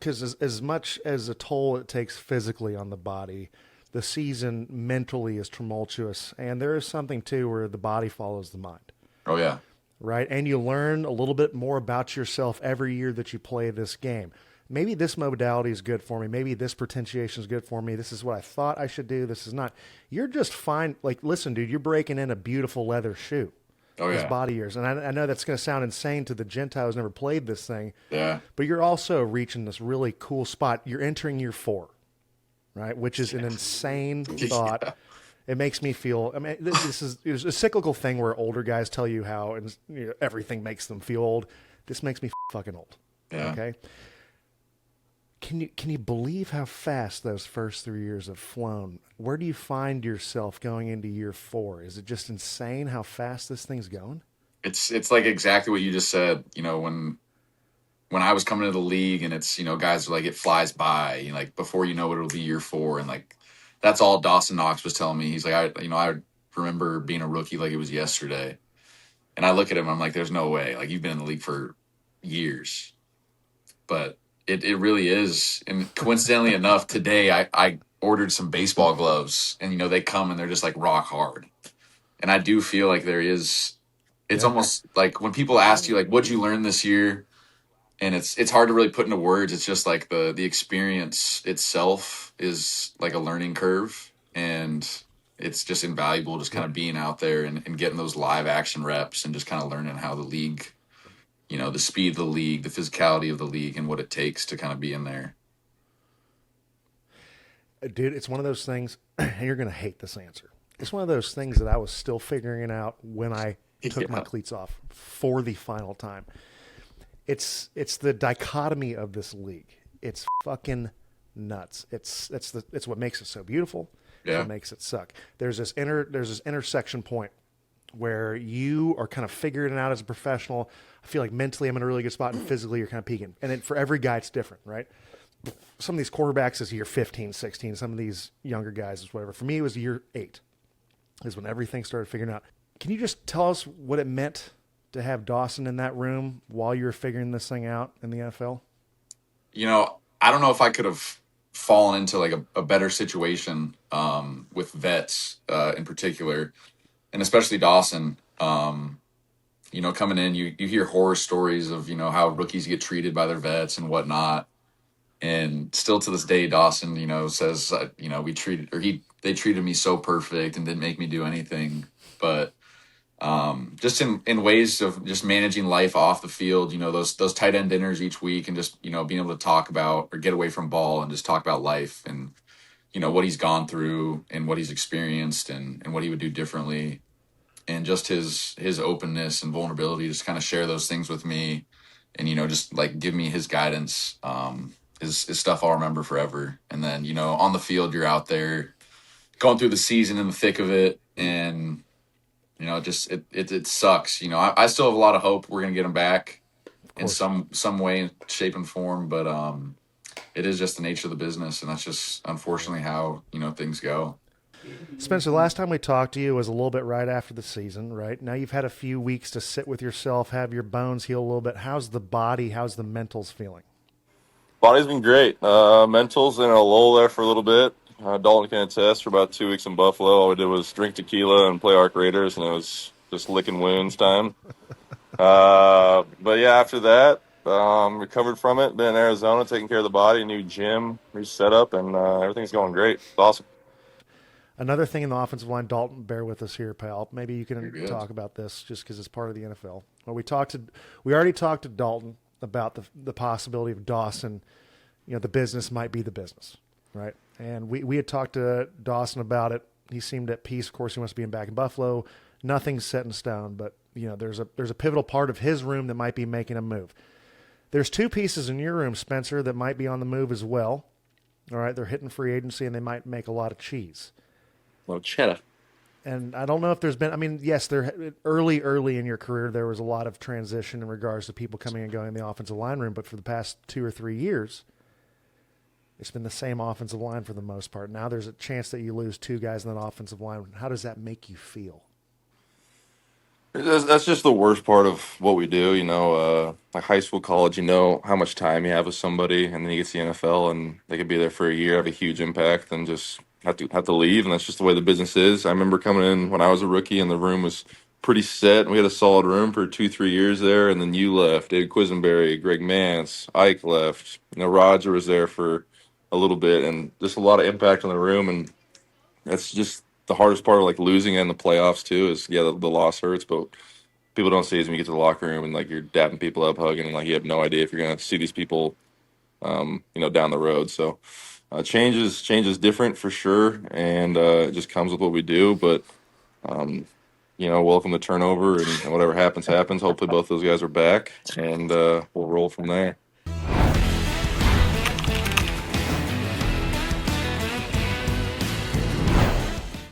because as much as a toll it takes physically on the body, the season mentally is tumultuous, and there is something too where the body follows the mind. Oh yeah. Right? And you learn a little bit more about yourself every year that you play this game. Maybe this modality is good for me. Maybe this potentiation is good for me. This is what I thought I should do. This is not. You're just fine. Like, listen, dude, you're breaking in a beautiful leather shoe. Oh This yeah. body years. And I know that's going to sound insane to the Gentile who's never played this thing, Yeah. but you're also reaching this really cool spot. You're entering year 4, right? Which is an insane thought. Yeah. It makes me feel. I mean, this is it's a cyclical thing where older guys tell you how and everything makes them feel old. This makes me fucking old. Yeah. Okay. Can you believe how fast those first 3 years have flown? Where do you find yourself going into year 4? Is it just insane how fast this thing's going? It's like exactly what you just said. When I was coming to the league, and it's guys are like, it flies by. Like before you know it, it'll be year 4, and like that's all Dawson Knox was telling me. He's like, I remember being a rookie like it was yesterday, and I look at him, I'm like, there's no way. Like you've been in the league for years, but it really is. And coincidentally enough, today I ordered some baseball gloves, and they come and they're just like rock hard. And I do feel like there is. It's almost like when people ask you like, what'd you learn this year? And it's hard to really put into words. It's just like the experience itself is like a learning curve, and it's just invaluable just kind of being out there and getting those live action reps and just kind of learning how the league, the speed of the league, the physicality of the league, and what it takes to kind of be in there. Dude, it's one of those things, and you're going to hate this answer. It's one of those things that I was still figuring out when I took my cleats off for the final time. It's the dichotomy of this league. It's fucking nuts. It's what makes it so beautiful. It's what makes it suck. There's this intersection point where you are kind of figuring it out as a professional. I feel like mentally I'm in a really good spot, and physically you're kind of peaking. And for every guy it's different, right? Some of these quarterbacks is year 15, 16. Some of these younger guys is whatever. For me, it was year 8 is when everything started figuring out. Can you just tell us what it meant to have Dawson in that room while you were figuring this thing out in the NFL? I don't know if I could have fallen into like a better situation with vets in particular, and especially Dawson. Coming in, you hear horror stories of, how rookies get treated by their vets and whatnot. And still to this day, Dawson, says, they treated me so perfect and didn't make me do anything. But just in ways of just managing life off the field, those tight end dinners each week, and just, being able to talk about or get away from ball and just talk about life and, what he's gone through and what he's experienced and what he would do differently. And just his openness and vulnerability, just kind of share those things with me and, just like give me his guidance, is stuff I'll remember forever. And then, on the field, you're out there going through the season in the thick of it. And, it sucks. I still have a lot of hope we're going to get him back in some way, shape, and form. But it is just the nature of the business. And that's just, unfortunately, how, things go. Spencer, the last time we talked to you was a little bit right after the season, right? Now you've had a few weeks to sit with yourself, have your bones heal a little bit. How's the body? How's the mentals feeling? Body's been great. Mental's in a lull there for a little bit. Dalton can attest, for about 2 weeks in Buffalo, all we did was drink tequila and play Arc Raiders, and it was just licking wounds time. But yeah, after that, recovered from it. Been in Arizona taking care of the body, new gym, new setup, and everything's going great. It's awesome. Another thing in the offensive line, Dalton, bear with us here, pal. Maybe you can talk about this just because it's part of the NFL. Well, we already talked to Dalton about the possibility of Dawson. The business might be the business, right? And we had talked to Dawson about it. He seemed at peace. Of course, he wants to be back in Buffalo. Nothing's set in stone, but there's a pivotal part of his room that might be making a move. There's 2 pieces in your room, Spencer, that might be on the move as well. All right, they're hitting free agency, and they might make a lot of cheese. Well, cheddar. And I don't know if there's been, yes, there early in your career, there was a lot of transition in regards to people coming and going in the offensive line room, but for the past 2 or 3 years, it's been the same offensive line for the most part. Now there's a chance that you lose 2 guys in that offensive line. How does that make you feel? That's just the worst part of what we do, like high school, college, how much time you have with somebody, and then you get to the NFL and they could be there for a year, have a huge impact, and just have to leave, and that's just the way the business is. I remember coming in when I was a rookie and the room was pretty set. We had a solid room for 2-3 years there, and then you left, David Quisenberry, Greg Mance, Ike left, Roger was there for a little bit, and just a lot of impact on the room, and that's just the hardest part of like losing in the playoffs too. Is the loss hurts, but people don't see is when you get to the locker room and like you're dapping people up, hugging, and like you have no idea if you're gonna see these people, down the road. So change is different for sure, and it just comes with what we do. But welcome the turnover, and whatever happens, happens. Hopefully, both those guys are back, and we'll roll from there.